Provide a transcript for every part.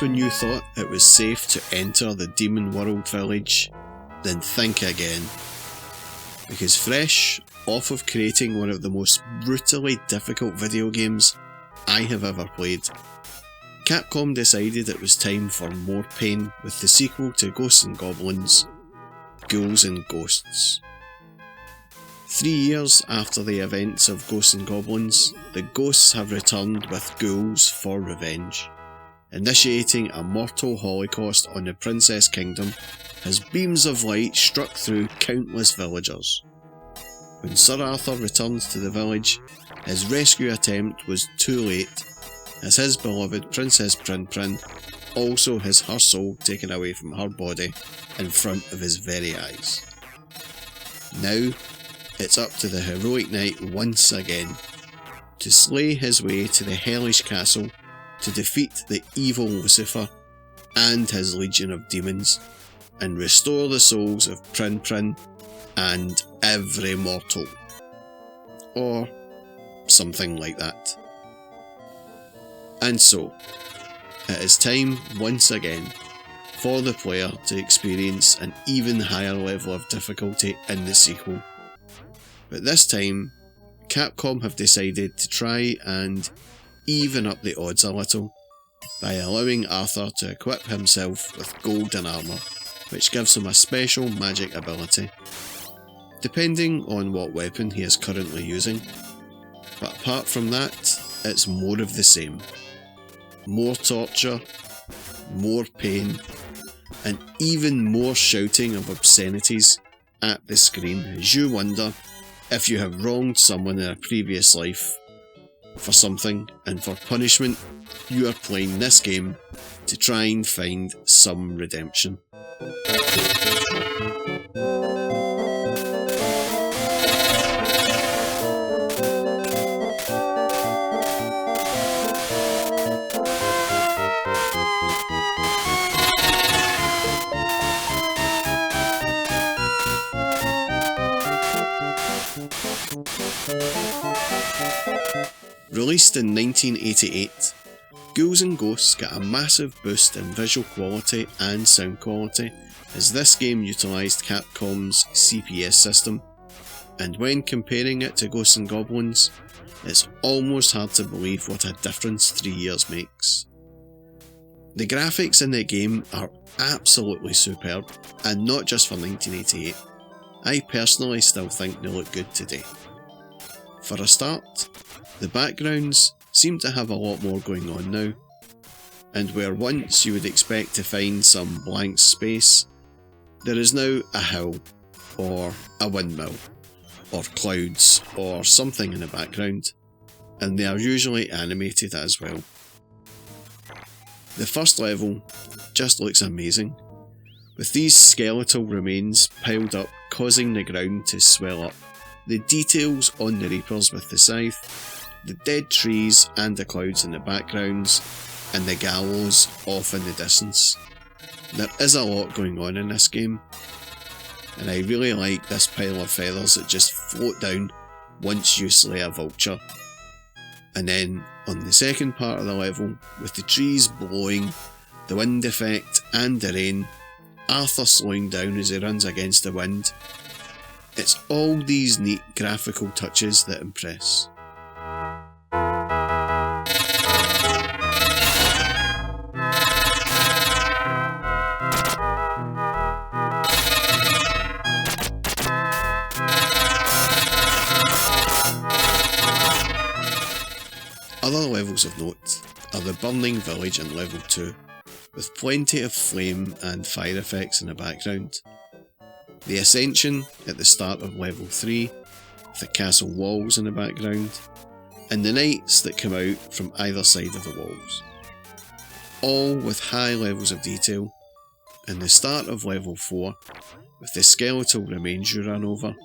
when you thought it was safe to enter the Demon World village? Then think again. Because fresh off of creating one of the most brutally difficult video games I have ever played, Capcom decided it was time for more pain with the sequel to Ghosts N Goblins, Ghouls N Ghosts. 3 years after the events of Ghosts N Goblins, the Ghosts have returned with ghouls for revenge, initiating a mortal holocaust on the Princess Kingdom as beams of light struck through countless villagers. When Sir Arthur returns to the village, his rescue attempt was too late, as his beloved Princess Prin Prin also has her soul taken away from her body in front of his very eyes. Now, it's up to the heroic knight once again to slay his way to the hellish castle to defeat the evil Lucifer and his legion of demons and restore the souls of Prin Prin and every mortal. Or something like that. And so, it is time once again for the player to experience an even higher level of difficulty in the sequel. But this time, Capcom have decided to try and even up the odds a little by allowing Arthur to equip himself with golden armour, which gives him a special magic ability, depending on what weapon he is currently using. But apart from that, it's more of the same. More torture, more pain, and even more shouting of obscenities at the screen as you wonder if you have wronged someone in a previous life for something, and for punishment you are playing this game to try and find some redemption. Released in 1988, Ghouls N Ghosts got a massive boost in visual quality and sound quality as this game utilised Capcom's CPS system, and when comparing it to Ghosts N Goblins, it's almost hard to believe what a difference 3 years makes. The graphics in the game are absolutely superb, and not just for 1988. I personally still think they look good today. For a start, the backgrounds seem to have a lot more going on now, and where once you would expect to find some blank space, there is now a hill, or a windmill, or clouds, or something in the background, and they are usually animated as well. The first level just looks amazing, with these skeletal remains piled up causing the ground to swell up, the details on the reapers with the scythe, the dead trees and the clouds in the backgrounds, and the gallows off in the distance. There is a lot going on in this game, and I really like this pile of feathers that just float down once you slay a vulture. And then on the second part of the level, with the trees blowing, the wind effect and the rain, Arthur slowing down as he runs against the wind, it's all these neat graphical touches that impress. Other levels of note are the Burning Village in level 2, with plenty of flame and fire effects in the background. The Ascension at the start of level 3, with the castle walls in the background, and the knights that come out from either side of the walls. All with high levels of detail, and the start of level 4, with the skeletal remains you run over,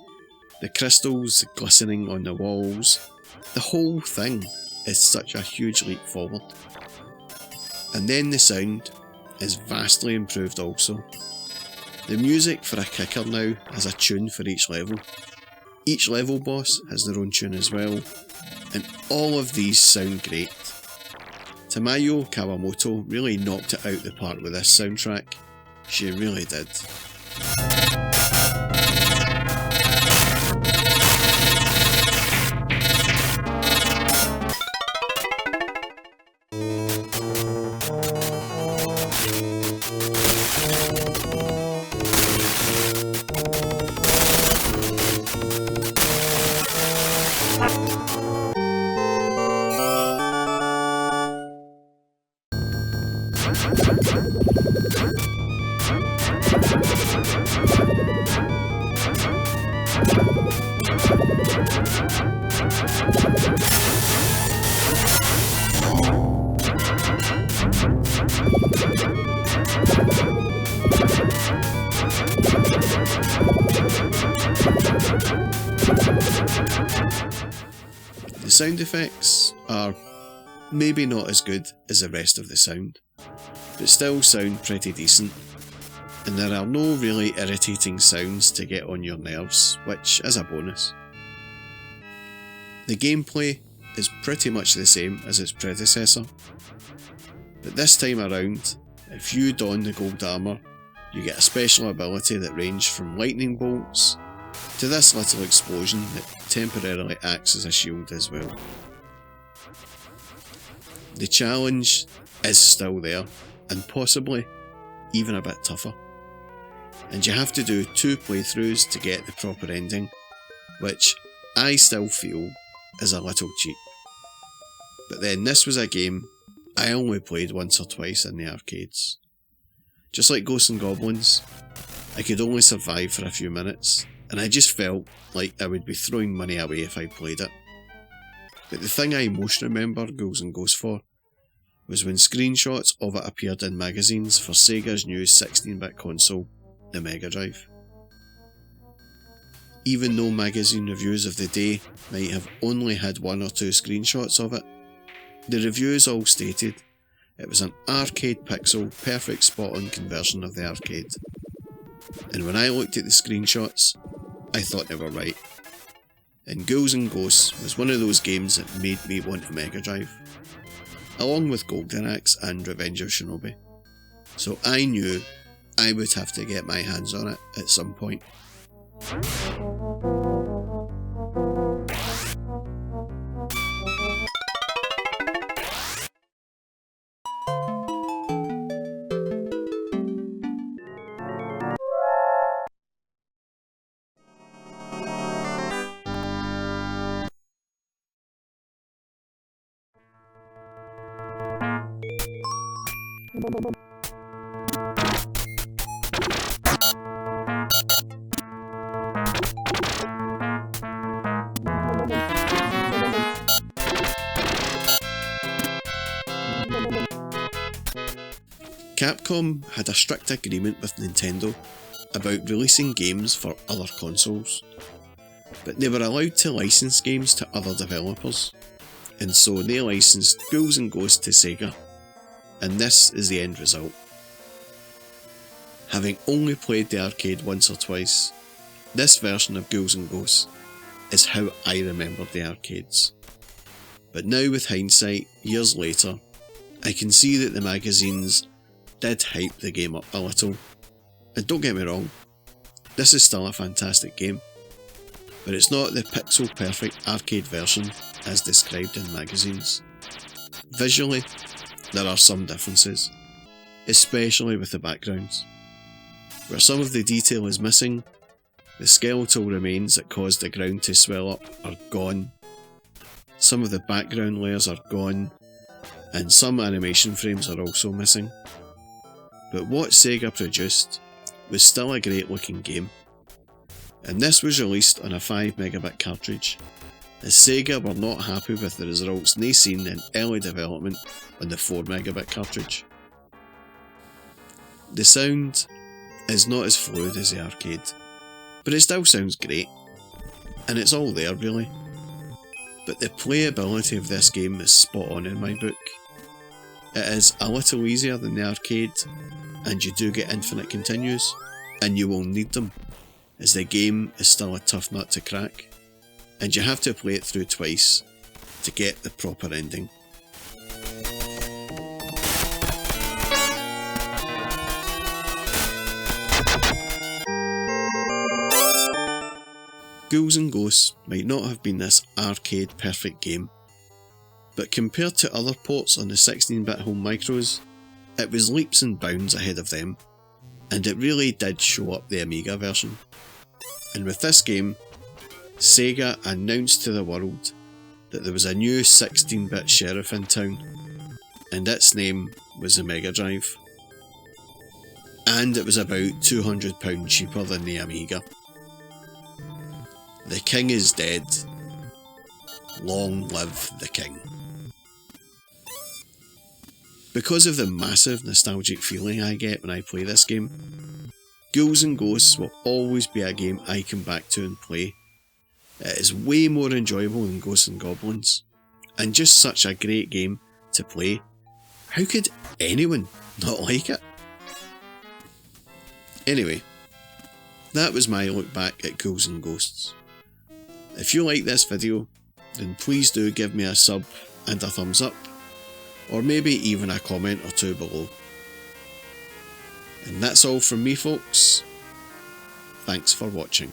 the crystals glistening on the walls, the whole thing is such a huge leap forward. And then the sound is vastly improved also. The music for a kicker now has a tune for each level. Each level boss has their own tune as well, and all of these sound great. To Tamayo Kawamoto really knocked it out the park with this soundtrack. She really did. The sound effects are maybe not as good as the rest of the sound, but still sound pretty decent, and there are no really irritating sounds to get on your nerves, which is a bonus. The gameplay is pretty much the same as its predecessor, but this time around, if you don the gold armour, you get a special ability that ranges from lightning bolts to this little explosion that temporarily acts as a shield as well. The challenge is still there, and possibly even a bit tougher, and you have to do 2 playthroughs to get the proper ending, which I still feel is a little cheap. But then this was a game I only played once or twice in the arcades. Just like Ghosts N Goblins, I could only survive for a few minutes, and I just felt like I would be throwing money away if I played it. But the thing I most remember Ghouls N Ghosts for was when screenshots of it appeared in magazines for Sega's new 16-bit console, the megadrive. Even though magazine reviews of the day might have only had 1 or 2 screenshots of it, the reviews all stated it was an arcade pixel perfect spot-on conversion of the arcade. And when I looked at the screenshots, I thought they were right. And Ghouls N Ghosts was one of those games that made me want a Mega Drive, along with Golden Axe and Revenge of Shinobi. So I knew I would have to get my hands on it at some point. Capcom had a strict agreement with Nintendo about releasing games for other consoles, but they were allowed to license games to other developers, and so they licensed Ghouls N Ghosts to Sega, and this is the end result. Having only played the arcade once or twice, this version of Ghouls N Ghosts is how I remembered the arcades. But now with hindsight, years later, I can see that the magazines did hype the game up a little. And don't get me wrong, this is still a fantastic game, but it's not the pixel perfect arcade version as described in magazines. Visually, there are some differences, especially with the backgrounds. Where some of the detail is missing, the skeletal remains that caused the ground to swell up are gone, some of the background layers are gone, and some animation frames are also missing. But what Sega produced was still a great looking game, and this was released on a 5MB cartridge, as Sega were not happy with the results they seen in early development on the 4MB cartridge. The sound is not as fluid as the arcade, but it still sounds great, and it's all there really. But the playability of this game is spot on in my book. It is a little easier than the arcade, and you do get infinite continues, and you will need them, as the game is still a tough nut to crack, and you have to play it through twice to get the proper ending. Ghouls N Ghosts might not have been this arcade perfect game, but compared to other ports on the 16-bit home micros, it was leaps and bounds ahead of them, and it really did show up the Amiga version. And with this game, Sega announced to the world that there was a new 16-bit sheriff in town, and its name was the megadrive. And it was about £200 cheaper than the Amiga. The king is dead. Long live the king. Because of the massive nostalgic feeling I get when I play this game, Ghouls N Ghosts will always be a game I come back to and play. It is way more enjoyable than Ghosts N Goblins, and just such a great game to play. How could anyone not like it? Anyway, that was my look back at Ghouls N Ghosts. If you like this video, then please do give me a sub and a thumbs up, or maybe even a comment or two below. And that's all from me, folks. Thanks for watching.